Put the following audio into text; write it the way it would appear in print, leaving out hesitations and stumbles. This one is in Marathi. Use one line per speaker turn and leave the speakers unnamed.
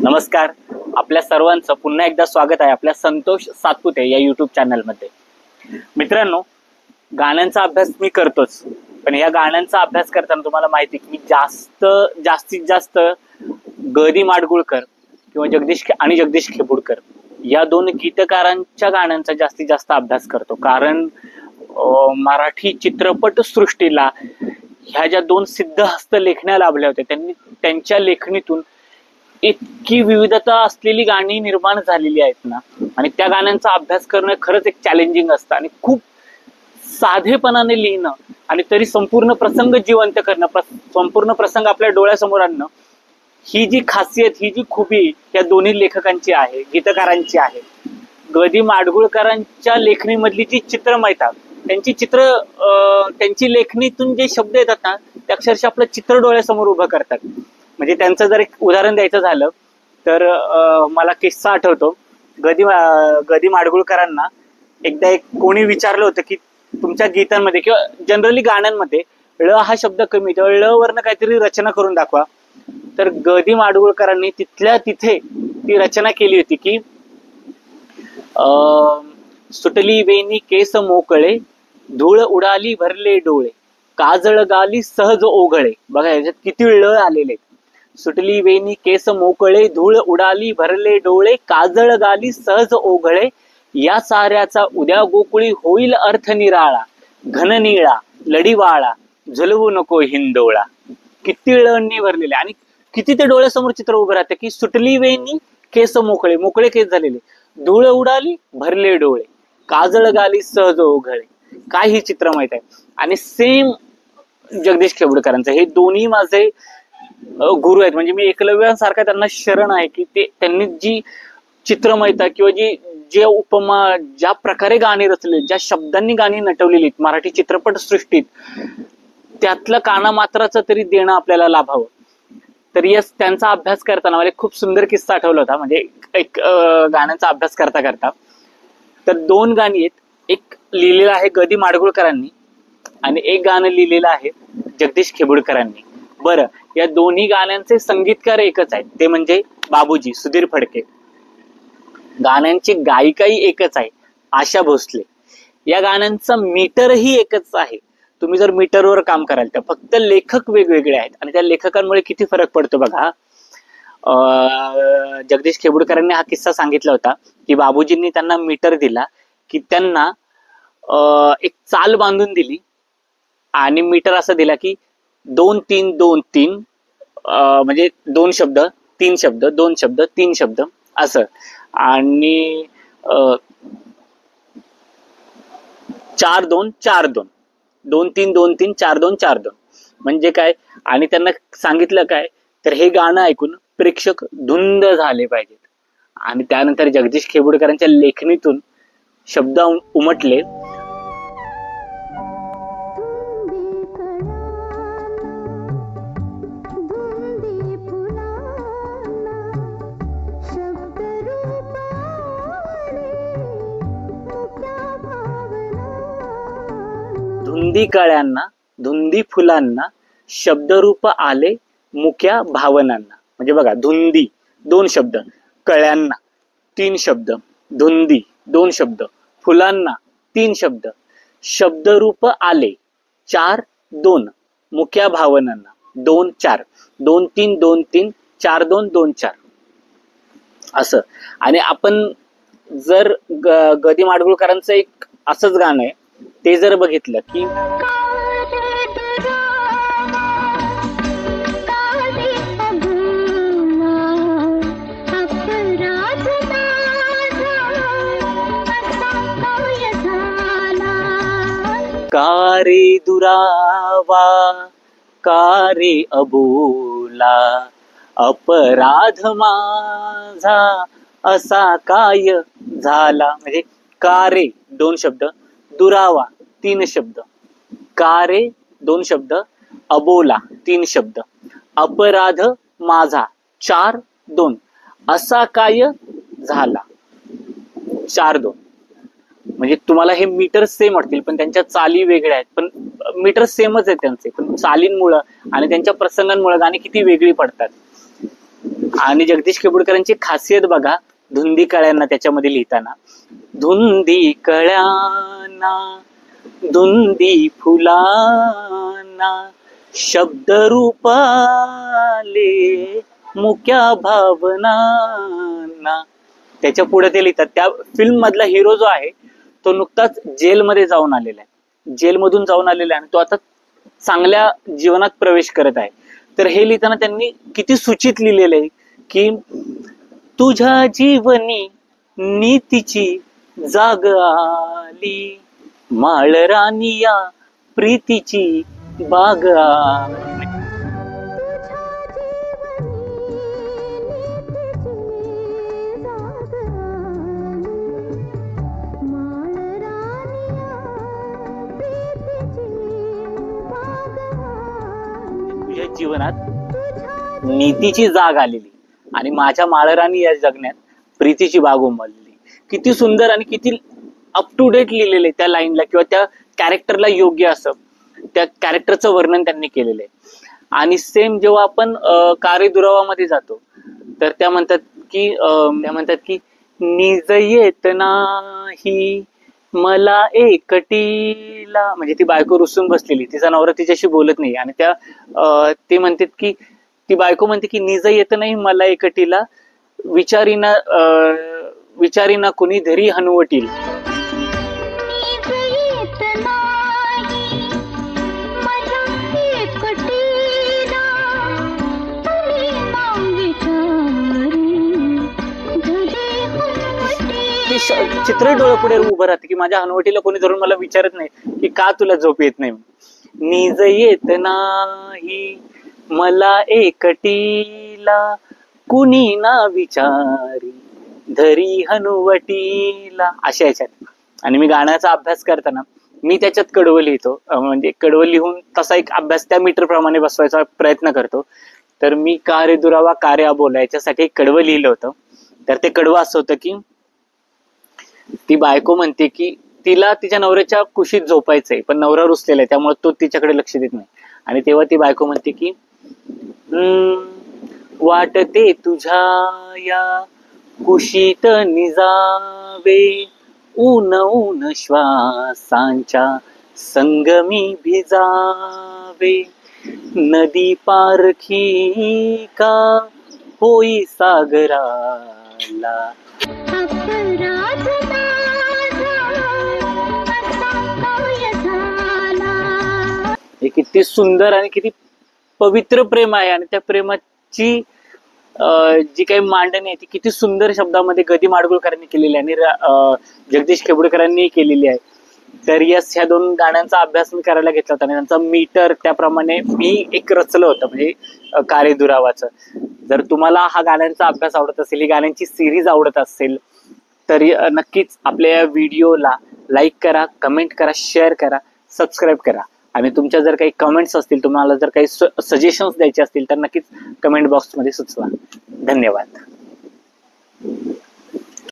नमस्कार. आपल्या सर्वांचं पुन्हा एकदा स्वागत आहे आपल्या संतोष सातपुते या युट्यूब चॅनलमध्ये. मित्रांनो, गाण्यांचा अभ्यास मी करतोच, पण या गाण्यांचा अभ्यास करताना तुम्हाला माहिती की मी जास्तीत जास्त ग दि माडगुळकर किंवा जगदीश खेबुडकर या दोन गीतकारांच्या गाण्यांचा जास्तीत जास्त अभ्यास करतो. कारण मराठी चित्रपट सृष्टीला ह्या ज्या दोन सिद्धहस्त लेखण्या लाभल्या होत्या, त्यांच्या लेखणीतून इतकी विविधता असलेली गाणी निर्माण झालेली आहेत ना, आणि त्या गाण्यांचा अभ्यास करणं खरंच एक चॅलेंजिंग असतं. आणि खूप साधेपणाने लिहिणं आणि तरी संपूर्ण प्रसंग जिवंत करणं, संपूर्ण प्रसंग आपल्या डोळ्यासमोर आणणं, ही जी खासियत, ही जी खुबी या दोन्ही लेखकांची आहे, गीतकारांची आहे. ग दि माडगुळकरांच्या लेखणीमधली जी चित्रमयता, त्यांची लेखणीतून जे शब्द येतात ना, ते अक्षरशः आपलं चित्र डोळ्यासमोर उभं करतात. म्हणजे त्यांचं जर एक उदाहरण द्यायचं झालं तर मला किस्सा आठवतो. ग दि माडगुळकरांना एकदा कोणी विचारलं होतं की तुमच्या गीतांमध्ये किंवा जनरली गाण्यांमध्ये ळ हा शब्द कमी येतो, ळ वरनं काहीतरी रचना करून दाखवा. तर ग दि माडगुळकरांनी तिथल्या तिथे ती रचना केली होती की सुटली वेणी केस मोकळे, धूळ उडाली भरले डोळे, काजळ गाली सहज ओघळे. बघा याच्यात किती ळ आलेले. सुटली वेणी केस मोकळे, धूळ उडाली भरले डोळे, काजळ गाली सहज ओघळे, या साऱ्याचा उद्या गोकुळी होईल अर्थ निराळा, घन निळा लढीवाळा झुलवू नको हिंदोळा. किती ळणी भरलेले आणि किती ते डोळ्यासमोर चित्र उभं राहतं की सुटली वेणी केस मोकळे, मोकळे केस झालेले, धूळ उडाली भरले डोळे, काजळ गाली सहज ओघळे. काय ही चित्र माहित आहे. आणि सेम जगदीश खेबुडकरांचं, हे दोन्ही माझे गुरु आहेत. म्हणजे मी एकलव्यासारखा त्यांना शरण आहे की त्यांनी जी चित्रमयता किंवा जे उपमा, ज्या प्रकारे गाणी रचले, ज्या शब्दांनी गाणी नटवलेली मराठी चित्रपट सृष्टीत, त्यातलं कानामात्राचं तरी देणं आपल्याला लाभावं. तर यस, त्यांचा अभ्यास करताना मला खूप सुंदर किस्सा आठवला होता. म्हणजे एक गाण्यांचा अभ्यास करता करता तर दोन गाणी आहेत. एक लिहिलेलं आहे ग दि माडगुळकरांनी आणि एक गाणं लिहिलेलं आहे जगदीश खेबुडकरांनी. बरं, या दोन्ही गाण्यांचे संगीतकार एकच आहेत, ते म्हणजे बाबूजी सुधीर फडके. गाण्यांची गायिकाही एकच आहे, आशा भोसले. या गाण्यांचा मीटरही एकच आहे. तुम्ही जर मीटरवर काम कराल तर फक्त लेखक वेगवेगळे आहेत आणि त्या लेखकांमुळे किती फरक पडतो बघा. जगदीश खेबुडकरांनी हा किस्सा सांगितला होता की बाबूजींनी त्यांना मीटर दिला की त्यांना एक चाल बांधून दिली आणि मीटर असं दिला की 2-3-2-3, म्हणजे 2 शब्द 3 शब्द, 2 शब्द 3 शब्द असं, आणि 4-2-4-2, 2-3-2-3, 4-2-4-2 म्हणजे काय. आणि त्यांना सांगितलं काय, तर हे गाणं ऐकून प्रेक्षक धुंद झाले पाहिजेत. आणि त्यानंतर जगदीश खेबुडकरांच्या लेखणीतून शब्द उमटले. धुंदी कळ्यांना धुंदी फुलांना, शब्दरूप आले मुक्या भावनांना. म्हणजे बघा, धुंदी 2 शब्द, कळ्यांना 3 शब्द, धुंदी 2 शब्द, फुलांना 3 शब्द, शब्दरूप आले 4-2, मुक्या भावनांना 2-4, 2-3-2-3, 4-2-2-4 असं. आणि आपण जर ग दि माडगुळकरांचं एक असंच गाणं आहे, ते जर बघितलं की कारे दुरावा कारे अबोला, अपराध माझा असा काय झाला. म्हणजे कारे 2 शब्द, दुरावा 3 शब्द, कारे 2 शब्द, अबोला 3 शब्द, अपराध माझा 4-2, असा काय झाला 4-2. म्हणजे तुम्हाला हे मीटर सेम वाटतील पण त्यांच्या चाली वेगळ्या आहेत, पण मीटर सेमच आहे त्यांचे, पण चालींमुळं आणि त्यांच्या प्रसंगांमुळे गाणी किती वेगळी पडतात. आणि जगदीश केबुडकरांची खासियत बघा धुंदी कळ्यांना त्याच्यामध्ये लिहिताना, धुंदी कळ्यांना धुंदी फुलांना शब्द रूपाले मुक्या भावनांना. त्याच्या पुढे ते लिहितात. त्या फिल्म मधला हिरो जो आहे तो नुकताच जेलमध्ये जाऊन आलेला आहे, जेलमधून जाऊन आलेला आहे आणि तो आता चांगल्या जीवनात प्रवेश करत आहे. तर हे लिहिताना त्यांनी किती सूचित लिहिलेलं आहे की तुझ्या जीवनी नीतीची जाग आली, माळराणी या प्रीतीची बाग आली. तुझ्या जीवनात नीतीची जाग आलेली आणि माझ्या माळराणी या जगण्यात प्रीतीची बाग उमलली. किती सुंदर आणि किती अप टू डेट लिहिलेले त्या लाईनला किंवा त्या कॅरेक्टरला योग्य असं त्या कॅरेक्टरचं वर्णन त्यांनी केलेलं आहे. आणि सेम जेव्हा आपण कारे दुरावामध्ये जातो तर त्या म्हणतात की निज येत नाही मला एकटीला, म्हणजे ती बायको रुसून बसलेली, तिचा नवरा तिच्याशी बोलत नाही आणि ते म्हणतात की ती बायको म्हणते की निज येत नाही मला एकटीला, विचारीना कुणी धरी हनुवटील. चित्र डोळ्यापुढे उभं राहते की माझ्या हनुवटीला कोणी धरून मला विचारत नाही की का तुला झोप येत नाही. निज येत नाही मला एकटीला कुणी ना विचारी धरी हनुवटीला, अशा याच्यात. आणि मी गाण्याचा अभ्यास करताना मी त्याच्यात कडवं लिहितो, म्हणजे कडवं लिहून तसा एक अभ्यास त्या मीटर प्रमाणे बसवायचा प्रयत्न करतो. तर मी का रे दुरावा का रे अबोला याच्यासाठी एक कडवं लिहिलं होतं. तर ते कडवं असं होतं की ती बायको म्हणते की तिला तिच्या नवऱ्याच्या कुशीत झोपायचंय पण नवरा रुसलेला आहे त्यामुळे तो तिच्याकडे लक्ष देत नाही. आणि तेव्हा ती बायको म्हणते की वाटते तुझ्या या कुशीत निजावे, ऊन ऊन श्वासांच्या संगमी भिजावे, नदी पारखी का होई सागराला. हे किती सुंदर आणि किती पवित्र प्रेम आहे आणि त्या प्रेमाची जी काही मांडणी आहे ती किती सुंदर शब्दामध्ये गदी माडगुळकरांनी केलेली आहे आणि जगदीश केबुडकरांनी केलेली आहे. तर ह्या दोन गाण्यांचा अभ्यास मी करायला घेतला होता आणि त्यांचा मीटर त्याप्रमाणे मी एक रचलं होतं, म्हणजे कारे दुरावाचं. जर तुम्हाला हा गाण्यांचा अभ्यास आवडत असेल, ही गाण्यांची सिरीज आवडत असेल तर नक्कीच आपल्या या व्हिडिओला लाईक करा, कमेंट करा, शेअर करा, सबस्क्राईब करा. आणि तुमच्या जर काही कमेंट्स असतील, तुम्हाला जर काही सजेशन्स द्यायचे असतील तर नक्कीच कमेंट बॉक्समध्ये सुचवा. धन्यवाद.